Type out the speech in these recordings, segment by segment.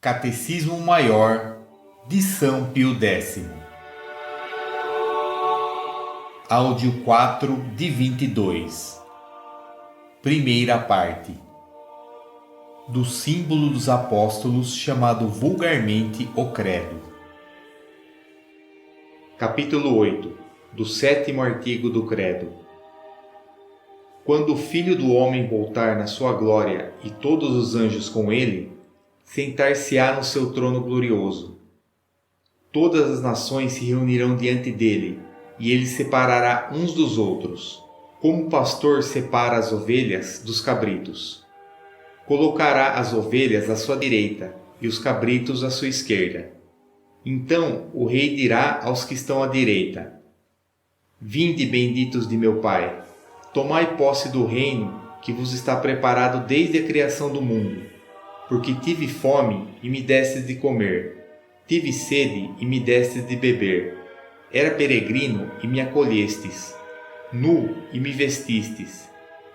Catecismo Maior de São Pio X. Áudio 4 de 22. Primeira parte. Do símbolo dos apóstolos, chamado vulgarmente o Credo. Capítulo 8. Do sétimo artigo do Credo. Quando o Filho do Homem voltar na sua glória e todos os anjos com ele, sentar-se-á no seu trono glorioso. Todas as nações se reunirão diante dele, e ele separará uns dos outros, como o pastor separa as ovelhas dos cabritos. Colocará as ovelhas à sua direita e os cabritos à sua esquerda. Então o rei dirá aos que estão à direita: Vinde, benditos de meu Pai, tomai posse do reino que vos está preparado desde a criação do mundo. Porque tive fome e me destes de comer, tive sede e me destes de beber, era peregrino e me acolhestes, nu e me vestistes,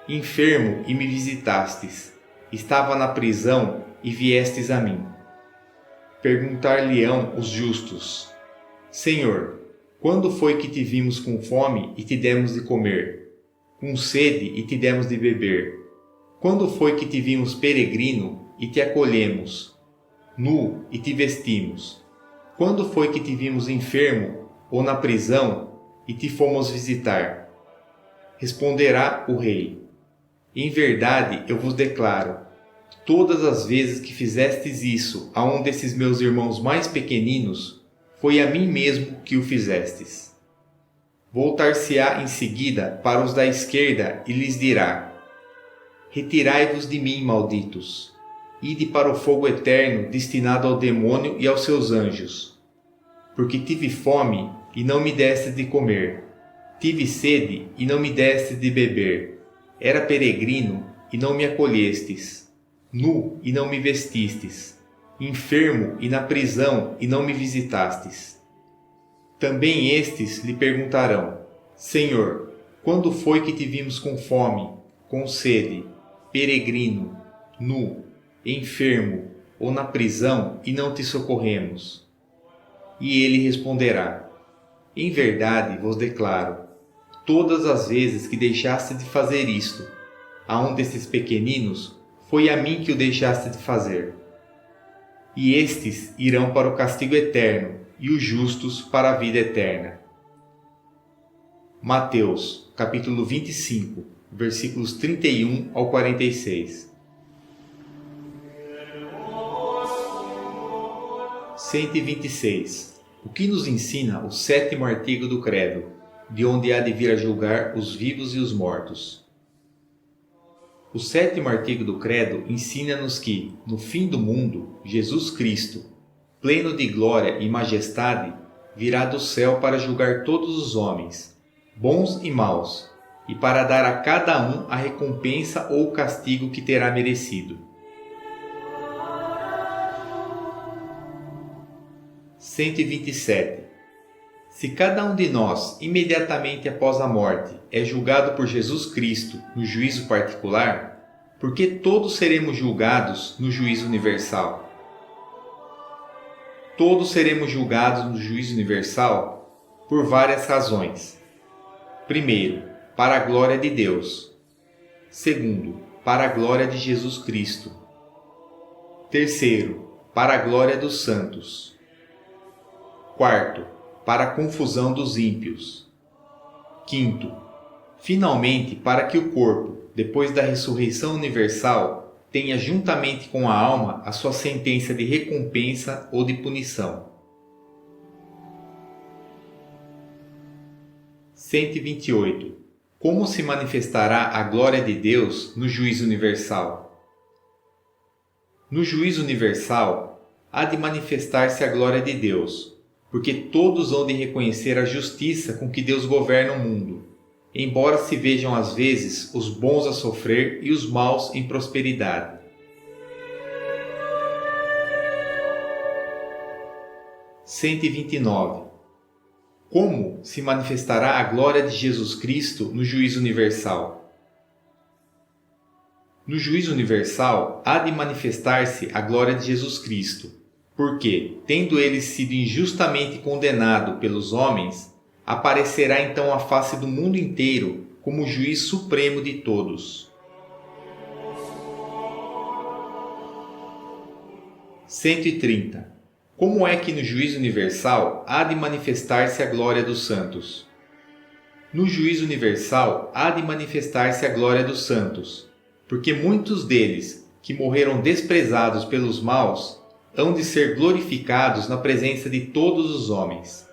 enfermo e me visitastes, estava na prisão e viestes a mim. Perguntar-lhe-ão os justos: Senhor, quando foi que te vimos com fome e te demos de comer, com sede e te demos de beber? Quando foi que te vimos peregrino e te acolhemos, nu e te vestimos? Quando foi que te vimos enfermo ou na prisão e te fomos visitar? Responderá o rei: Em verdade eu vos declaro, todas as vezes que fizestes isso a um desses meus irmãos mais pequeninos, foi a mim mesmo que o fizestes. Voltar-se-á em seguida para os da esquerda e lhes dirá: Retirai-vos de mim, malditos. Ide para o fogo eterno destinado ao demônio e aos seus anjos. Porque tive fome e não me destes de comer, tive sede e não me destes de beber, era peregrino e não me acolhestes, nu e não me vestistes, enfermo e na prisão e não me visitastes. Também estes lhe perguntarão: Senhor, quando foi que te vimos com fome, com sede, peregrino, nu, enfermo ou na prisão e não te socorremos? E ele responderá: Em verdade vos declaro, todas as vezes que deixaste de fazer isto a um desses pequeninos, foi a mim que o deixaste de fazer. E estes irão para o castigo eterno e os justos para a vida eterna. Mateus, capítulo 25, versículos 31 ao 46. 126. O que nos ensina o sétimo artigo do Credo, de onde há de vir a julgar os vivos e os mortos? O sétimo artigo do Credo ensina-nos que, no fim do mundo, Jesus Cristo, pleno de glória e majestade, virá do céu para julgar todos os homens, bons e maus, e para dar a cada um a recompensa ou o castigo que terá merecido. 127. Se cada um de nós, imediatamente após a morte, é julgado por Jesus Cristo no juízo particular, por que todos seremos julgados no juízo universal? Todos seremos julgados no juízo universal por várias razões. Primeiro, para a glória de Deus. Segundo, para a glória de Jesus Cristo. Terceiro, para a glória dos santos. Quarto, para a confusão dos ímpios. Quinto, finalmente, para que o corpo, depois da ressurreição universal, tenha juntamente com a alma a sua sentença de recompensa ou de punição. 128. Como se manifestará a glória de Deus no juízo universal? No juízo universal, há de manifestar-se a glória de Deus, porque todos hão de reconhecer a justiça com que Deus governa o mundo, embora se vejam às vezes os bons a sofrer e os maus em prosperidade. 129. Como se manifestará a glória de Jesus Cristo no juízo universal? No juízo universal, há de manifestar-se a glória de Jesus Cristo, porque, tendo ele sido injustamente condenado pelos homens, aparecerá então à face do mundo inteiro como o juiz supremo de todos. 130. Como é que no juízo universal há de manifestar-se a glória dos santos? No juízo universal há de manifestar-se a glória dos santos, porque muitos deles, que morreram desprezados pelos maus, hão de ser glorificados na presença de todos os homens.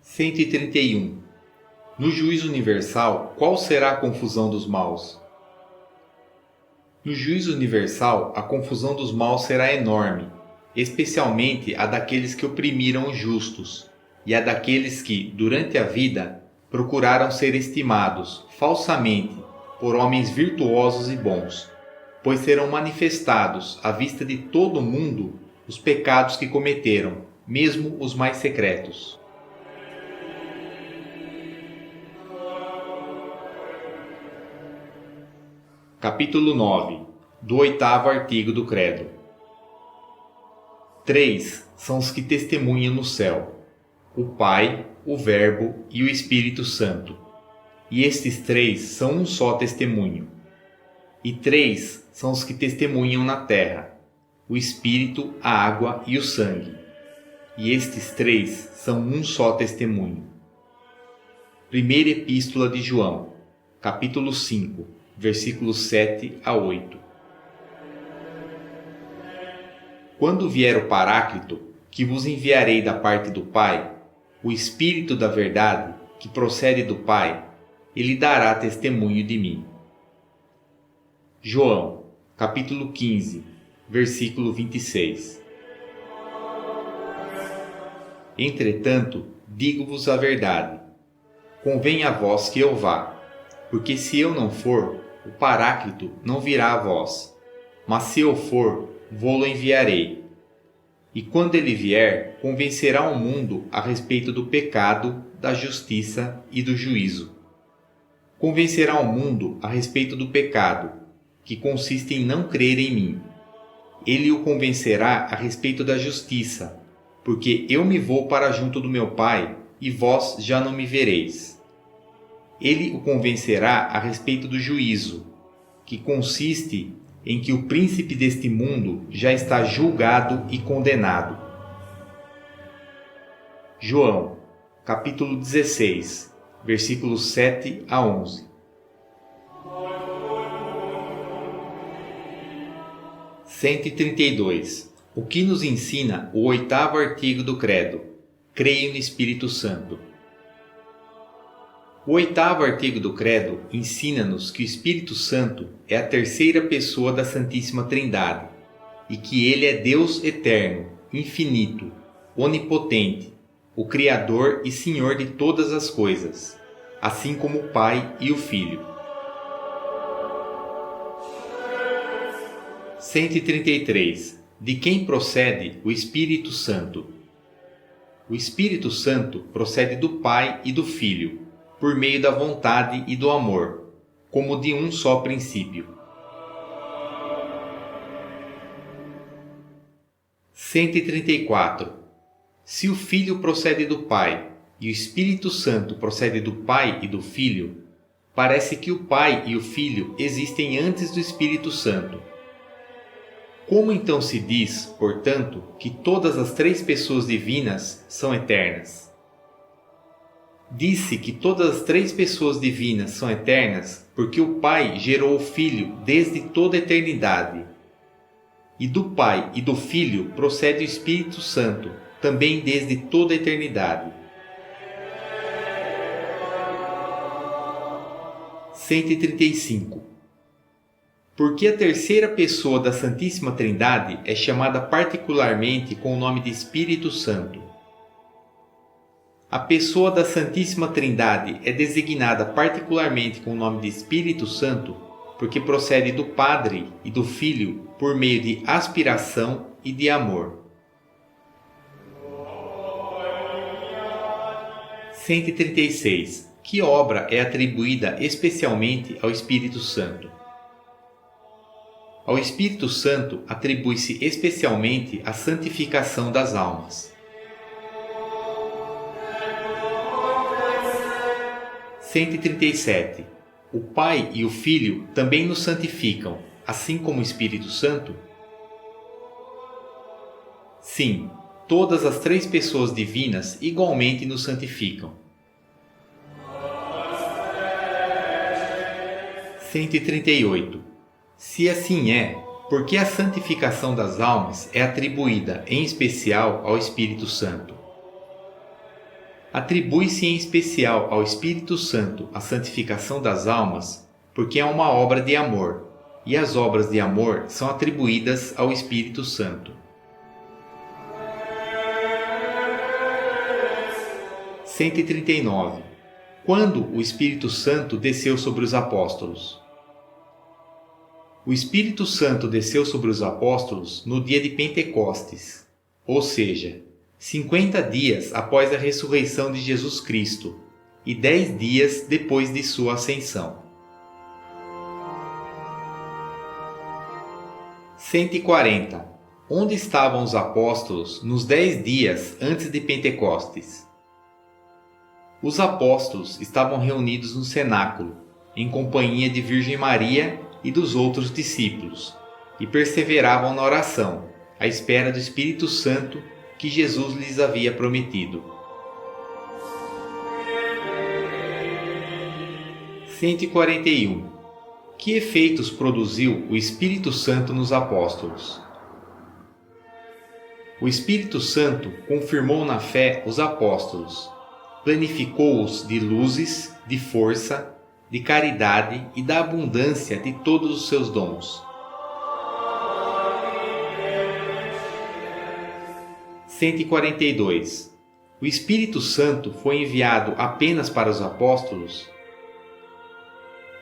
131. No juízo universal, qual será a confusão dos maus? No juízo universal, a confusão dos maus será enorme, especialmente a daqueles que oprimiram os justos, e a daqueles que, durante a vida, procuraram ser estimados, falsamente, por homens virtuosos e bons, pois serão manifestados à vista de todo o mundo os pecados que cometeram, mesmo os mais secretos. Capítulo 9. Do 8º artigo do Credo. 3 são os que testemunham no céu: o Pai, o Verbo e o Espírito Santo. E estes 3 são um só testemunho. E 3 são os que testemunham na terra: o Espírito, a água e o sangue. E estes 3 são um só testemunho. Primeira Epístola de João, capítulo 5, versículos 7 a 8. Quando vier o Paráclito, que vos enviarei da parte do Pai, o Espírito da verdade, que procede do Pai, ele dará testemunho de mim. João, capítulo 15, versículo 26. Entretanto, digo-vos a verdade: convém a vós que eu vá, porque se eu não for, o Paráclito não virá a vós, mas se eu for, vô-lo enviarei. E quando ele vier, convencerá o mundo a respeito do pecado, da justiça e do juízo. Convencerá o mundo a respeito do pecado, que consiste em não crer em mim. Ele o convencerá a respeito da justiça, porque eu me vou para junto do meu Pai, e vós já não me vereis. Ele o convencerá a respeito do juízo, que consiste em que o príncipe deste mundo já está julgado e condenado. João, capítulo 16, versículos 7 a 11. 132. O que nos ensina o 8º artigo do Credo: creio no Espírito Santo. O 8º artigo do Credo ensina-nos que o Espírito Santo é a terceira pessoa da Santíssima Trindade e que ele é Deus eterno, infinito, onipotente, o Criador e Senhor de todas as coisas, assim como o Pai e o Filho. 133. De quem procede o Espírito Santo? O Espírito Santo procede do Pai e do Filho, por meio da vontade e do amor, como de um só princípio. 134. Se o Filho procede do Pai e o Espírito Santo procede do Pai e do Filho, parece que o Pai e o Filho existem antes do Espírito Santo. Como então se diz, portanto, que todas as 3 pessoas divinas são eternas? Disse que todas as 3 pessoas divinas são eternas porque o Pai gerou o Filho desde toda a eternidade. E do Pai e do Filho procede o Espírito Santo, também desde toda a eternidade. 135. Porque a terceira pessoa da Santíssima Trindade é chamada particularmente com o nome de Espírito Santo. A pessoa da Santíssima Trindade é designada particularmente com o nome de Espírito Santo porque procede do Padre e do Filho por meio de aspiração e de amor. 136. Que obra é atribuída especialmente ao Espírito Santo? Ao Espírito Santo atribui-se especialmente a santificação das almas. 137. O Pai e o Filho também nos santificam, assim como o Espírito Santo? Sim, todas as três pessoas divinas igualmente nos santificam. 138. Se assim é, por que a santificação das almas é atribuída em especial ao Espírito Santo? Atribui-se em especial ao Espírito Santo a santificação das almas porque é uma obra de amor, e as obras de amor são atribuídas ao Espírito Santo. 139. Quando o Espírito Santo desceu sobre os apóstolos? O Espírito Santo desceu sobre os apóstolos no dia de Pentecostes, ou seja, 50 dias após a ressurreição de Jesus Cristo e 10 dias depois de sua ascensão. 140. Onde estavam os apóstolos nos 10 dias antes de Pentecostes? Os apóstolos estavam reunidos no cenáculo, em companhia de Virgem Maria e dos outros discípulos, e perseveravam na oração, à espera do Espírito Santo que Jesus lhes havia prometido. 141. Que efeitos produziu o Espírito Santo nos apóstolos? O Espírito Santo confirmou na fé os apóstolos, planificou-os de luzes, de força, de caridade e da abundância de todos os seus dons. 142. O Espírito Santo foi enviado apenas para os apóstolos?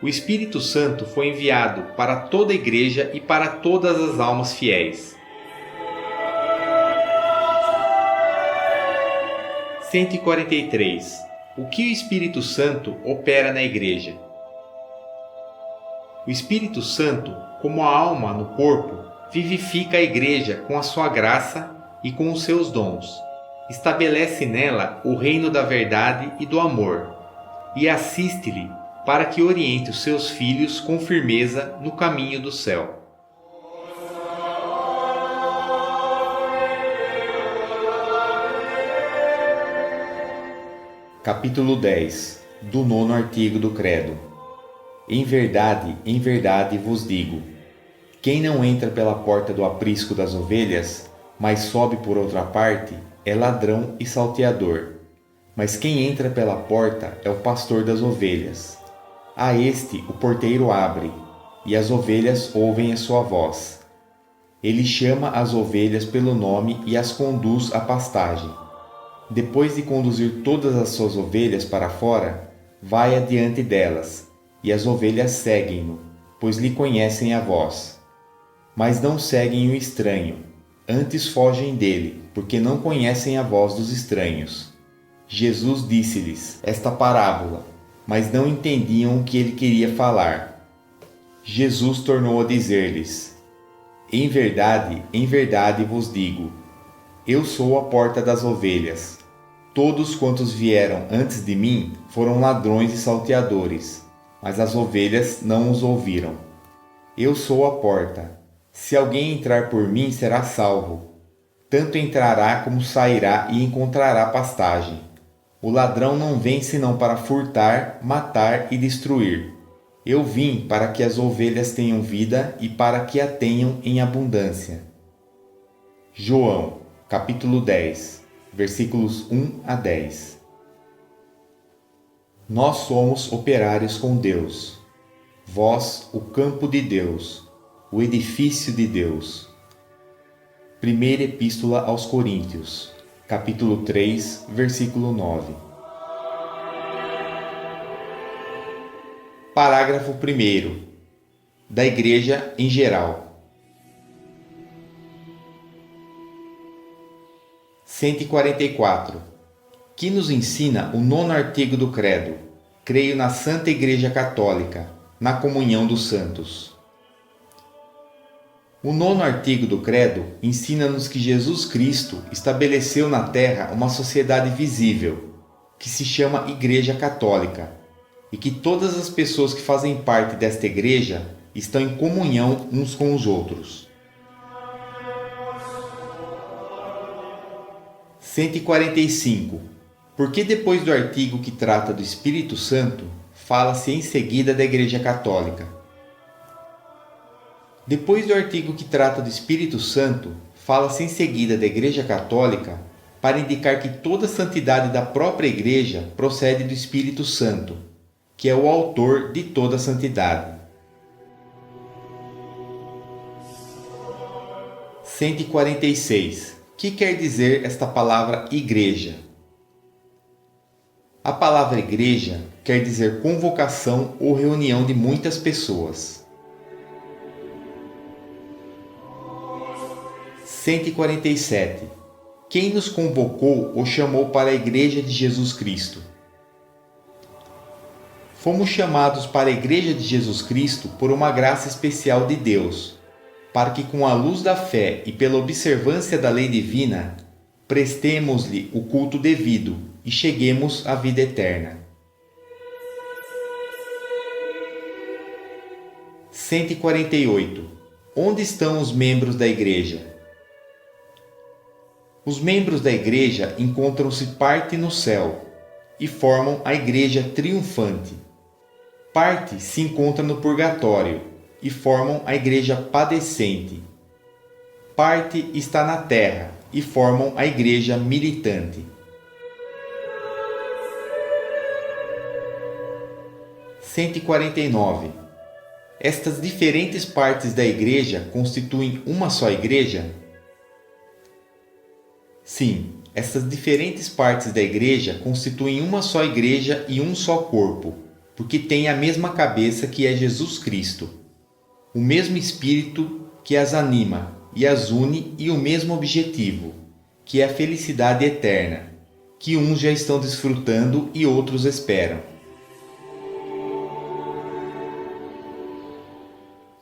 O Espírito Santo foi enviado para toda a Igreja e para todas as almas fiéis. 143. O que o Espírito Santo opera na Igreja? O Espírito Santo, como a alma no corpo, vivifica a Igreja com a sua graça e com os seus dons. Estabelece nela o reino da verdade e do amor, e assiste-lhe para que oriente os seus filhos com firmeza no caminho do céu. Capítulo 10. Do 9º artigo do Credo. Em verdade vos digo, quem não entra pela porta do aprisco das ovelhas, mas sobe por outra parte, é ladrão e salteador. Mas quem entra pela porta é o pastor das ovelhas. A este o porteiro abre, e as ovelhas ouvem a sua voz. Ele chama as ovelhas pelo nome e as conduz à pastagem. Depois de conduzir todas as suas ovelhas para fora, vai adiante delas, e as ovelhas seguem-no, pois lhe conhecem a voz. Mas não seguem o estranho, antes fogem dele, porque não conhecem a voz dos estranhos. Jesus disse-lhes esta parábola, mas não entendiam o que ele queria falar. Jesus tornou a dizer-lhes: em verdade vos digo, eu sou a porta das ovelhas. Todos quantos vieram antes de mim foram ladrões e salteadores, mas as ovelhas não os ouviram. Eu sou a porta. Se alguém entrar por mim, será salvo. Tanto entrará como sairá e encontrará pastagem. O ladrão não vem senão para furtar, matar e destruir. Eu vim para que as ovelhas tenham vida e para que a tenham em abundância. João, capítulo 10, versículos 1 a 10. Nós somos operários com Deus. Vós, o campo de Deus, o edifício de Deus. Primeira Epístola aos Coríntios, capítulo 3, versículo 9. Parágrafo 1º. Da Igreja em geral. 144. Que nos ensina o 9º artigo do Credo. Creio na Santa Igreja Católica, na comunhão dos santos. O 9º artigo do Credo ensina-nos que Jesus Cristo estabeleceu na Terra uma sociedade visível, que se chama Igreja Católica, e que todas as pessoas que fazem parte desta Igreja estão em comunhão uns com os outros. 145. Por que depois do artigo que trata do Espírito Santo, fala-se em seguida da Igreja Católica? Depois do artigo que trata do Espírito Santo, fala-se em seguida da Igreja Católica para indicar que toda a santidade da própria Igreja procede do Espírito Santo, que é o autor de toda a santidade. 146. O que quer dizer esta palavra igreja? A palavra igreja quer dizer convocação ou reunião de muitas pessoas. 147. Quem nos convocou ou chamou para a Igreja de Jesus Cristo? Fomos chamados para a Igreja de Jesus Cristo por uma graça especial de Deus, para que com a luz da fé e pela observância da lei divina, prestemos-lhe o culto devido e cheguemos à vida eterna. 148. Onde estão os membros da Igreja? Os membros da Igreja encontram-se parte no céu e formam a Igreja triunfante. Parte se encontra no purgatório e formam a Igreja padecente. Parte está na terra e formam a Igreja militante. 149. Estas diferentes partes da Igreja constituem uma só Igreja? Sim, essas diferentes partes da Igreja constituem uma só Igreja e um só corpo, porque têm a mesma cabeça que é Jesus Cristo, o mesmo Espírito que as anima e as une e o mesmo objetivo, que é a felicidade eterna, que uns já estão desfrutando e outros esperam.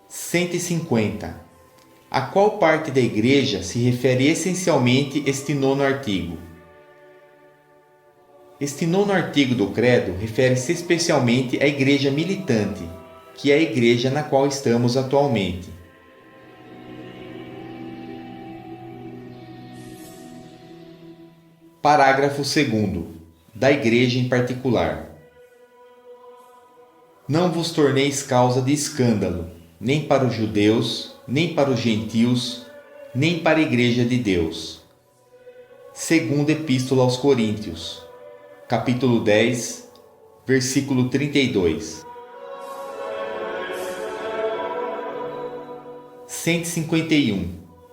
150. A qual parte da Igreja se refere essencialmente este 9º artigo? Este 9º artigo do Credo refere-se especialmente à Igreja militante, que é a Igreja na qual estamos atualmente. Parágrafo 2º. Da Igreja em particular. Não vos torneis causa de escândalo, nem para os judeus, nem para os gentios, nem para a Igreja de Deus. Segunda Epístola aos Coríntios, capítulo 10, versículo 32. 151.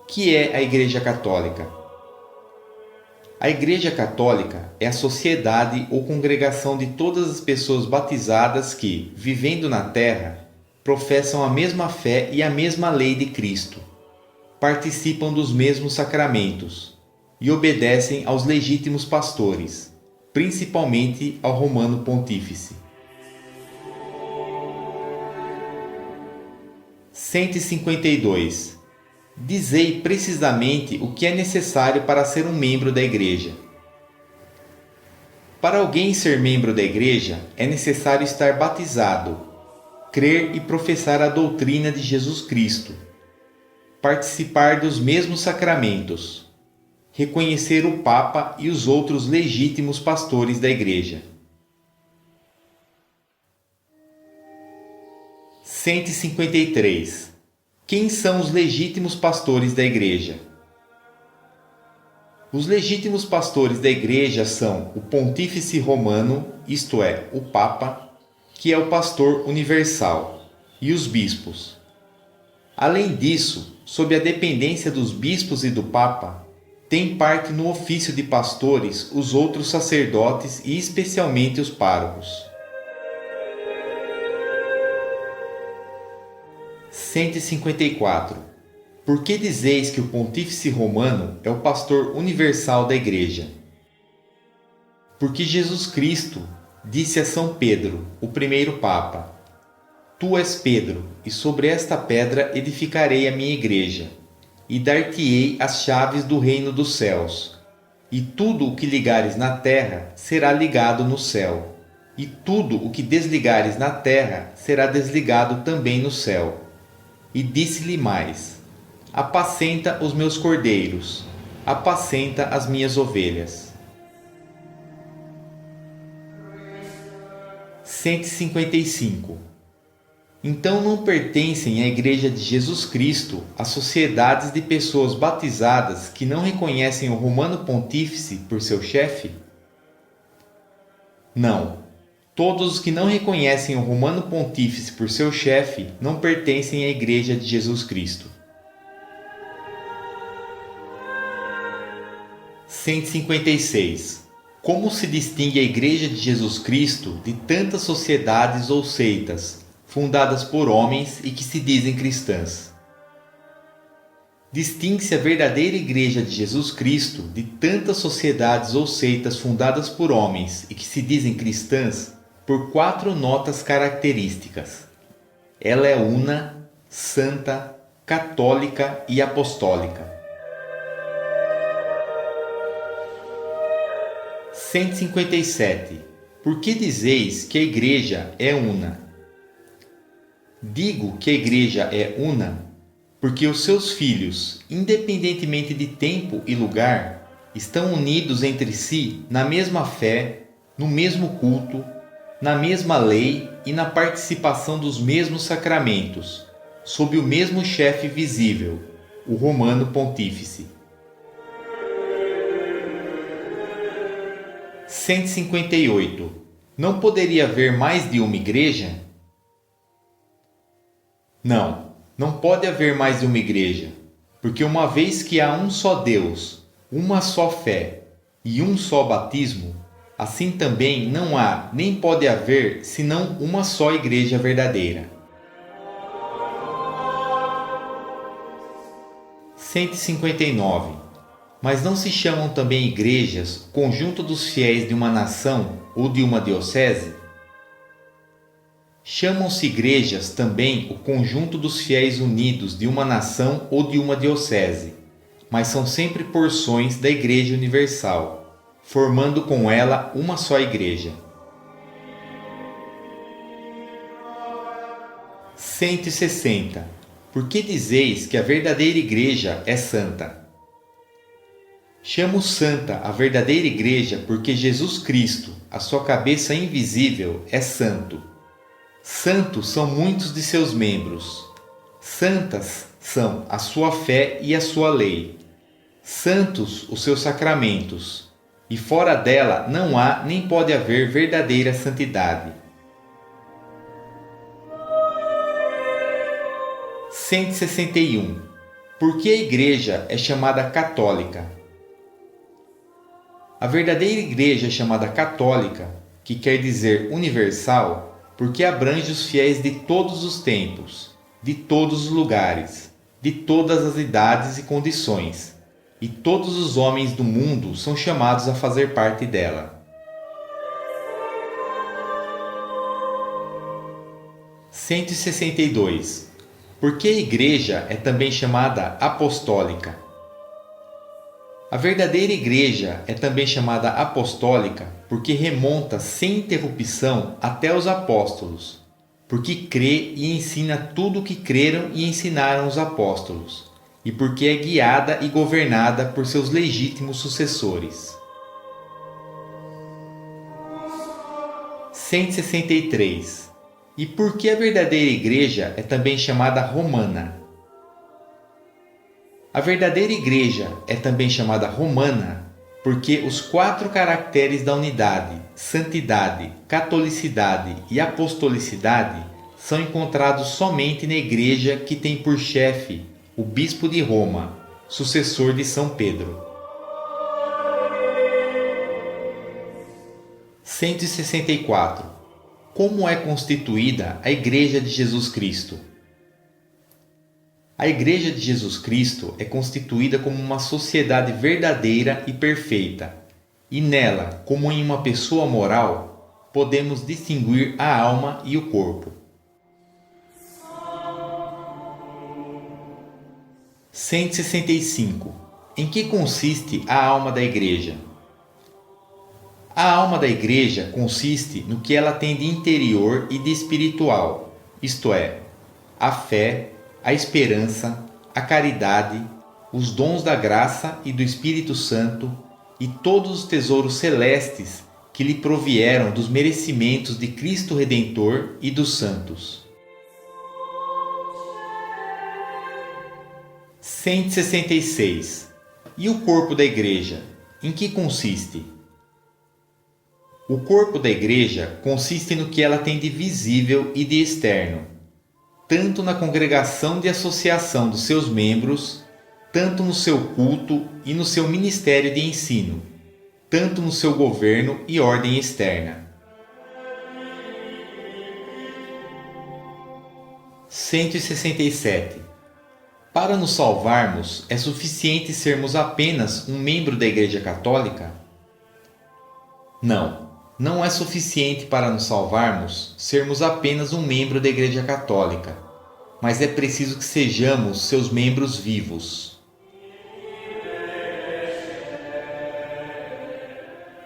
Que é a Igreja Católica? A Igreja Católica é a sociedade ou congregação de todas as pessoas batizadas que, vivendo na terra, professam a mesma fé e a mesma lei de Cristo, participam dos mesmos sacramentos e obedecem aos legítimos pastores, principalmente ao Romano Pontífice. 152. Dizei precisamente o que é necessário para ser um membro da Igreja. Para alguém ser membro da Igreja, é necessário estar batizado, crer e professar a doutrina de Jesus Cristo, participar dos mesmos sacramentos, reconhecer o Papa e os outros legítimos pastores da Igreja. 153. Quem são os legítimos pastores da Igreja? Os legítimos pastores da Igreja são o Pontífice Romano, isto é, o Papa, que é o pastor universal, e os bispos. Além disso, sob a dependência dos bispos e do Papa, tem parte no ofício de pastores os outros sacerdotes e especialmente os párocos. 154. Por que dizeis que o Pontífice Romano é o pastor universal da Igreja? Porque Jesus Cristo, Disse a São Pedro, o primeiro Papa: Tu és Pedro, e sobre esta pedra edificarei a minha igreja, e dar-te-ei as chaves do reino dos céus. E tudo o que ligares na terra será ligado no céu, e tudo o que desligares na terra será desligado também no céu. E disse-lhe mais: Apacenta os meus cordeiros, apacenta as minhas ovelhas. 155. Então não pertencem à Igreja de Jesus Cristo as sociedades de pessoas batizadas que não reconhecem o Romano Pontífice por seu chefe? Não. Todos os que não reconhecem o Romano Pontífice por seu chefe não pertencem à Igreja de Jesus Cristo. 156. Como se distingue a Igreja de Jesus Cristo de tantas sociedades ou seitas, fundadas por homens e que se dizem cristãs? Distingue-se a verdadeira Igreja de Jesus Cristo de tantas sociedades ou seitas fundadas por homens e que se dizem cristãs por 4 notas características. Ela é una, santa, católica e apostólica. 157. Por que dizeis que a Igreja é una? Digo que a Igreja é una porque os seus filhos, independentemente de tempo e lugar, estão unidos entre si na mesma fé, no mesmo culto, na mesma lei e na participação dos mesmos sacramentos, sob o mesmo chefe visível, o Romano Pontífice. 158. Não poderia haver mais de uma igreja? Não pode haver mais de uma igreja, porque uma vez que há um só Deus, uma só fé e um só batismo, assim também não há nem pode haver senão uma só igreja verdadeira. 159. Mas não se chamam também igrejas conjunto dos fiéis de uma nação ou de uma diocese? Chamam-se igrejas também o conjunto dos fiéis unidos de uma nação ou de uma diocese, mas são sempre porções da Igreja Universal, formando com ela uma só igreja. 160. Por que dizeis que a verdadeira igreja é santa? Chamo santa a verdadeira igreja porque Jesus Cristo, a sua cabeça invisível, é santo. Santos são muitos de seus membros. Santas são a sua fé e a sua lei. Santos os seus sacramentos. E fora dela não há nem pode haver verdadeira santidade. 161. Por que a Igreja é chamada católica? A verdadeira Igreja é chamada católica, que quer dizer universal, porque abrange os fiéis de todos os tempos, de todos os lugares, de todas as idades e condições, e todos os homens do mundo são chamados a fazer parte dela. 162. Por que a Igreja é também chamada apostólica? A verdadeira Igreja é também chamada apostólica porque remonta sem interrupção até os apóstolos, porque crê e ensina tudo o que creram e ensinaram os apóstolos, e porque é guiada e governada por seus legítimos sucessores. 163. E por que a verdadeira Igreja é também chamada romana? A verdadeira Igreja é também chamada romana porque os 4 caracteres da unidade, santidade, catolicidade e apostolicidade são encontrados somente na Igreja que tem por chefe o Bispo de Roma, sucessor de São Pedro. 164. Como é constituída a Igreja de Jesus Cristo? A Igreja de Jesus Cristo é constituída como uma sociedade verdadeira e perfeita, e nela, como em uma pessoa moral, podemos distinguir a alma e o corpo. 165. Em que consiste a alma da Igreja? A alma da Igreja consiste no que ela tem de interior e de espiritual, isto é, a fé, a esperança, a caridade, os dons da graça e do Espírito Santo e todos os tesouros celestes que lhe provieram dos merecimentos de Cristo Redentor e dos santos. 166. E o corpo da Igreja? Em que consiste? O corpo da Igreja consiste no que ela tem de visível e de externo, tanto na congregação de associação dos seus membros, tanto no seu culto e no seu ministério de ensino, tanto no seu governo e ordem externa. 167. Para nos salvarmos, é suficiente sermos apenas um membro da Igreja Católica? Não é suficiente para nos salvarmos sermos apenas um membro da Igreja Católica, mas é preciso que sejamos seus membros vivos.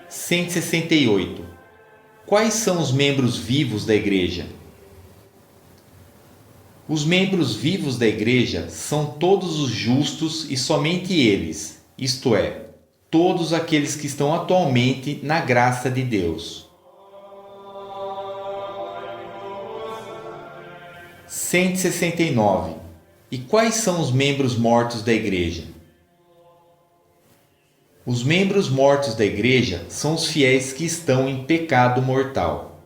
168. Quais são os membros vivos da Igreja? Os membros vivos da Igreja são todos os justos e somente eles, isto é, todos aqueles que estão atualmente na graça de Deus. 169. E quais são os membros mortos da Igreja? Os membros mortos da Igreja são os fiéis que estão em pecado mortal.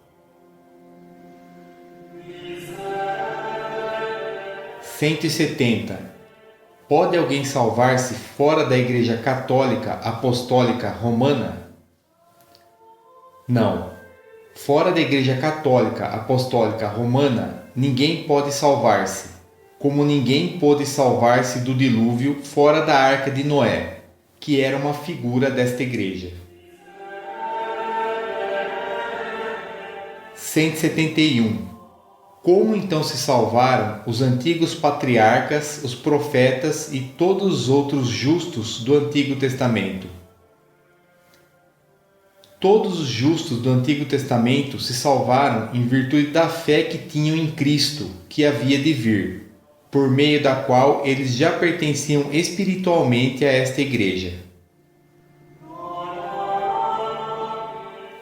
170. Pode alguém salvar-se fora da Igreja Católica Apostólica Romana? Não. Fora da Igreja Católica Apostólica Romana, ninguém pode salvar-se, como ninguém pôde salvar-se do dilúvio fora da Arca de Noé, que era uma figura desta Igreja. 171. Como então se salvaram os antigos patriarcas, os profetas e todos os outros justos do Antigo Testamento? Todos os justos do Antigo Testamento se salvaram em virtude da fé que tinham em Cristo, que havia de vir, por meio da qual eles já pertenciam espiritualmente a esta Igreja.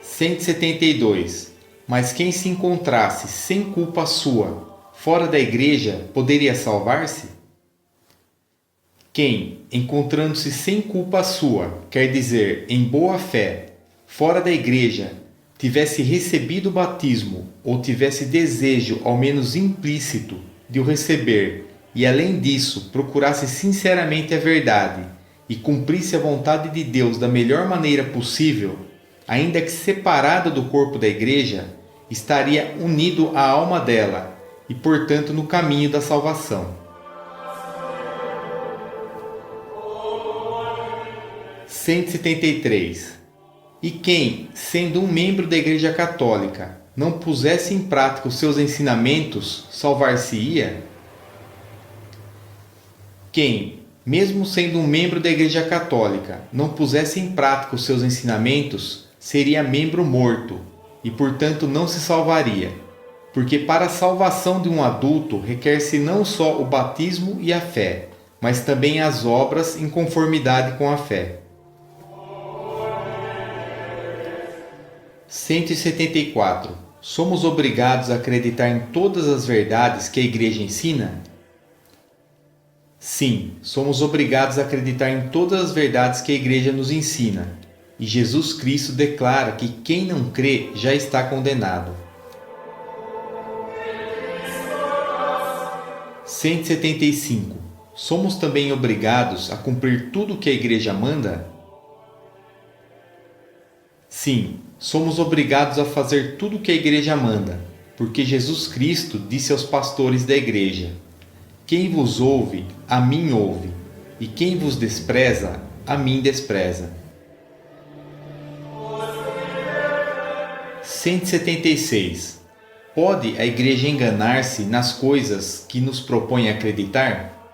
172. Mas quem se encontrasse sem culpa sua, fora da Igreja, poderia salvar-se? Quem, encontrando-se sem culpa sua, quer dizer, em boa fé, fora da Igreja, tivesse recebido o batismo ou tivesse desejo, ao menos implícito, de o receber, e além disso procurasse sinceramente a verdade e cumprisse a vontade de Deus da melhor maneira possível, ainda que separado do corpo da Igreja, estaria unido à alma dela e, portanto, no caminho da salvação. 173. E quem, sendo um membro da Igreja Católica, não pusesse em prática os seus ensinamentos, salvar-se-ia? Quem, mesmo sendo um membro da Igreja Católica, não pusesse em prática os seus ensinamentos, seria membro morto e, portanto, não se salvaria, porque para a salvação de um adulto requer-se não só o batismo e a fé, mas também as obras em conformidade com a fé. 174. Somos obrigados a acreditar em todas as verdades que a Igreja ensina? Sim, somos obrigados a acreditar em todas as verdades que a Igreja nos ensina. E Jesus Cristo declara que quem não crê já está condenado. 175. Somos também obrigados a cumprir tudo o que a Igreja manda? Sim, somos obrigados a fazer tudo o que a Igreja manda, porque Jesus Cristo disse aos pastores da Igreja: quem vos ouve, a mim ouve, e quem vos despreza, a mim despreza. 176. Pode a Igreja enganar-se nas coisas que nos propõe acreditar?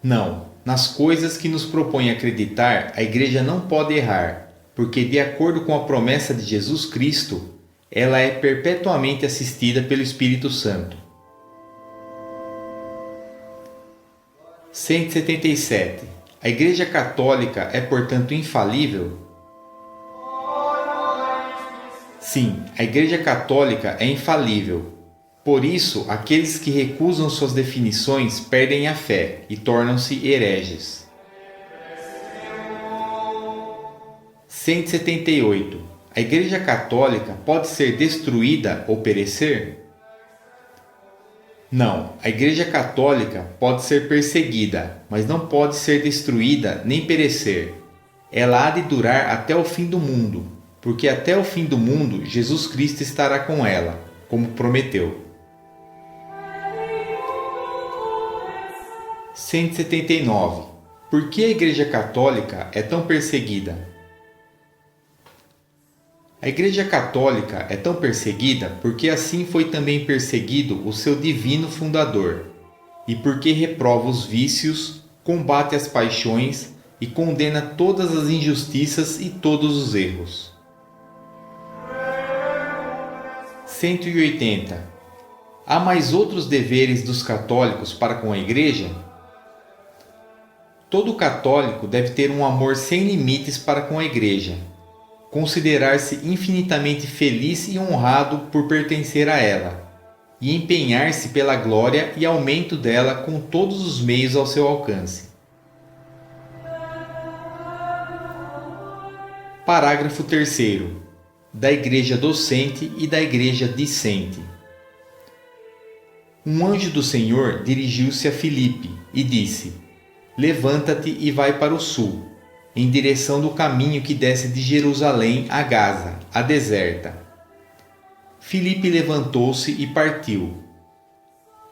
Não. Nas coisas que nos propõe acreditar, a Igreja não pode errar, porque, de acordo com a promessa de Jesus Cristo, ela é perpetuamente assistida pelo Espírito Santo. 177. A Igreja Católica é, portanto, infalível? Sim, a Igreja Católica é infalível. Por isso, aqueles que recusam suas definições perdem a fé e tornam-se hereges. 178. A Igreja Católica pode ser destruída ou perecer? Não, a Igreja Católica pode ser perseguida, mas não pode ser destruída nem perecer. Ela há de durar até o fim do mundo, porque até o fim do mundo Jesus Cristo estará com ela, como prometeu. 179. Por que a Igreja Católica é tão perseguida? A Igreja Católica é tão perseguida porque assim foi também perseguido o seu divino fundador, e porque reprova os vícios, combate as paixões e condena todas as injustiças e todos os erros. 180. Há mais outros deveres dos católicos para com a Igreja? Todo católico deve ter um amor sem limites para com a Igreja, considerar-se infinitamente feliz e honrado por pertencer a ela, e empenhar-se pela glória e aumento dela com todos os meios ao seu alcance. Parágrafo 3º. Da Igreja docente e da Igreja discente. Um anjo do Senhor dirigiu-se a Filipe e disse: Levanta-te e vai para o sul, em direção do caminho que desce de Jerusalém a Gaza, a deserta. Filipe levantou-se e partiu.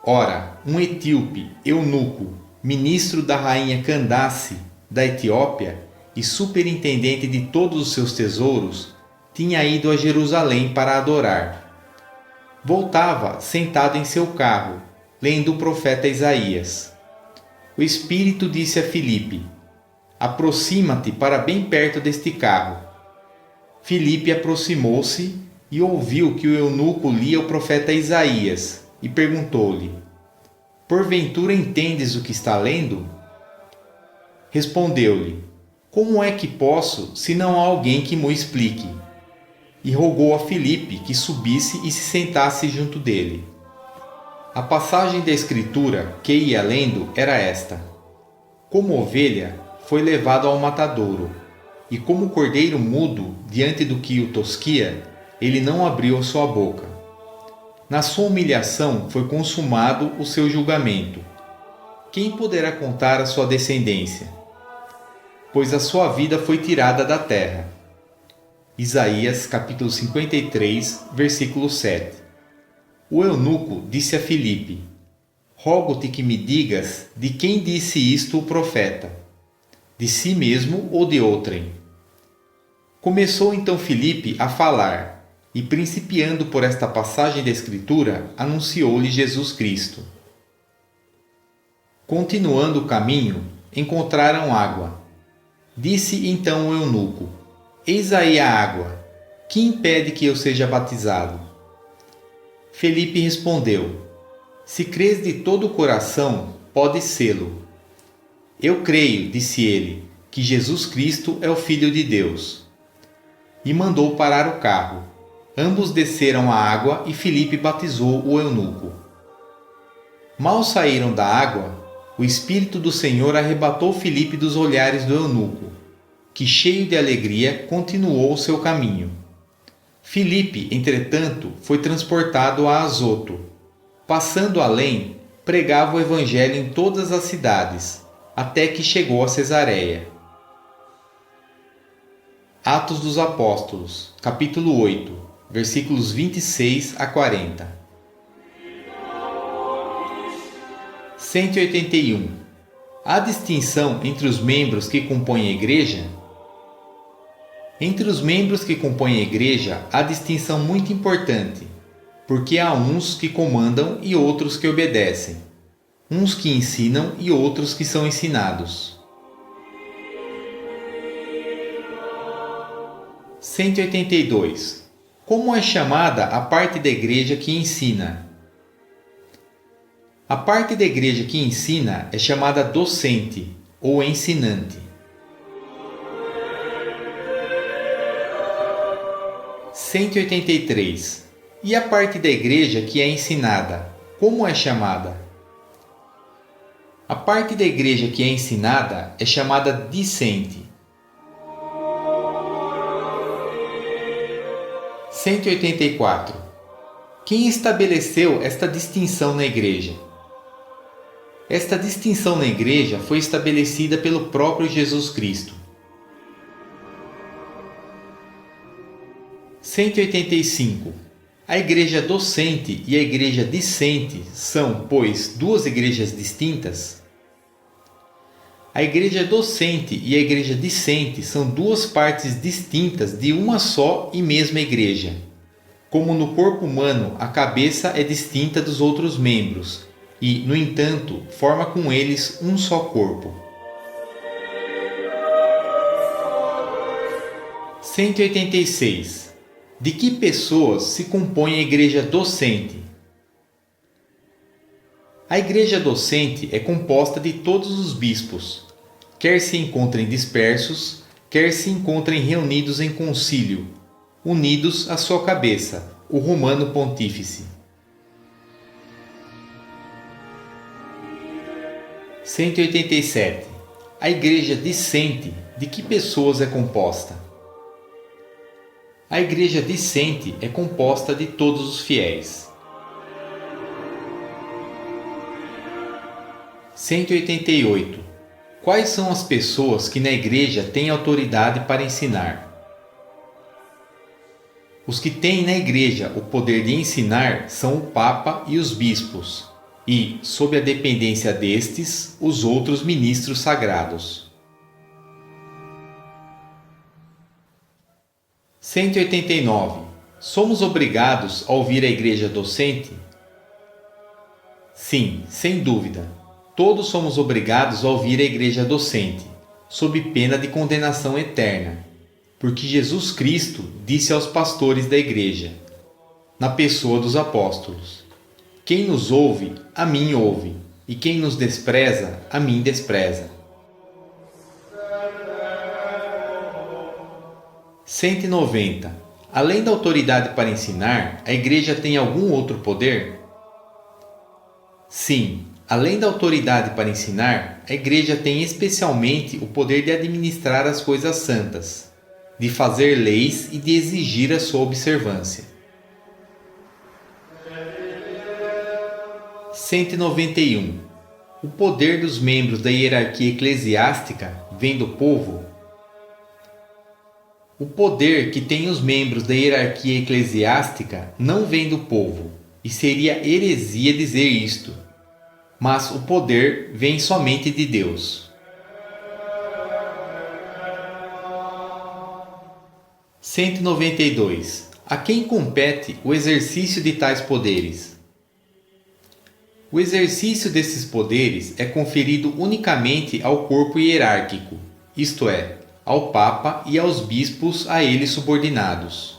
Ora, um etíope, eunuco, ministro da rainha Candace, da Etiópia, e superintendente de todos os seus tesouros, tinha ido a Jerusalém para adorar. Voltava sentado em seu carro, lendo o profeta Isaías. O Espírito disse a Filipe: Aproxima-te para bem perto deste carro. Filipe aproximou-se e ouviu que o eunuco lia o profeta Isaías e perguntou-lhe: Porventura entendes o que está lendo? Respondeu-lhe: Como é que posso, se não há alguém que me explique? E rogou a Filipe que subisse e se sentasse junto dele. A passagem da Escritura que ia lendo era esta: Como ovelha, foi levado ao matadouro, e como cordeiro mudo diante do que o tosquia, ele não abriu a sua boca. Na sua humilhação foi consumado o seu julgamento. Quem poderá contar a sua descendência? Pois a sua vida foi tirada da terra. Isaías capítulo 53, versículo 7. O eunuco disse a Filipe: Rogo-te que me digas de quem disse isto o profeta, de si mesmo ou de outrem? Começou então Filipe a falar, e principiando por esta passagem da Escritura, anunciou-lhe Jesus Cristo. Continuando o caminho, encontraram água. Disse então o eunuco: Eis aí a água, que impede que eu seja batizado? Filipe respondeu: Se crês de todo o coração, podes sê-lo. Eu creio, disse ele, que Jesus Cristo é o Filho de Deus. E mandou parar o carro. Ambos desceram a água e Filipe batizou o eunuco. Mal saíram da água, o Espírito do Senhor arrebatou Filipe dos olhares do eunuco, que, cheio de alegria, continuou o seu caminho. Filipe, entretanto, foi transportado a Azoto. Passando além, pregava o evangelho em todas as cidades, até que chegou a Cesareia. Atos dos Apóstolos, capítulo 8, versículos 26 a 40. 181. Há distinção entre os membros que compõem a Igreja? Entre os membros que compõem a igreja há distinção muito importante, porque há uns que comandam e outros que obedecem, uns que ensinam e outros que são ensinados. 182. Como é chamada a parte da igreja que ensina? A parte da igreja que ensina é chamada docente ou ensinante. 183. E a parte da igreja que é ensinada, como é chamada? A parte da igreja que é ensinada é chamada discente. 184. Quem estabeleceu esta distinção na igreja? Esta distinção na igreja foi estabelecida pelo próprio Jesus Cristo. 185. A igreja docente e a igreja discente são, pois, duas igrejas distintas? A igreja docente e a igreja discente são duas partes distintas de uma só e mesma igreja. Como no corpo humano a cabeça é distinta dos outros membros e, no entanto, forma com eles um só corpo. 186. De que pessoas se compõe a igreja docente? A igreja docente é composta de todos os bispos, quer se encontrem dispersos, quer se encontrem reunidos em concílio, unidos à sua cabeça, o Romano Pontífice. 187. A igreja discente, de que pessoas é composta? A igreja discente é composta de todos os fiéis. 188. Quais são as pessoas que na igreja têm autoridade para ensinar? Os que têm na igreja o poder de ensinar são o Papa e os bispos, e, sob a dependência destes, os outros ministros sagrados. 189. Somos obrigados a ouvir a igreja docente? Sim, sem dúvida. Todos somos obrigados a ouvir a igreja docente, sob pena de condenação eterna, porque Jesus Cristo disse aos pastores da igreja, na pessoa dos apóstolos: quem nos ouve, a mim ouve, e quem nos despreza, a mim despreza. 190. Além da autoridade para ensinar, a igreja tem algum outro poder? Sim, além da autoridade para ensinar, a igreja tem especialmente o poder de administrar as coisas santas, de fazer leis e de exigir a sua observância. 191. O poder dos membros da hierarquia eclesiástica vem do povo? O poder que têm os membros da hierarquia eclesiástica não vem do povo, e seria heresia dizer isto, mas o poder vem somente de Deus. 192. A quem compete o exercício de tais poderes? O exercício desses poderes é conferido unicamente ao corpo hierárquico, isto é, ao Papa e aos bispos a ele subordinados.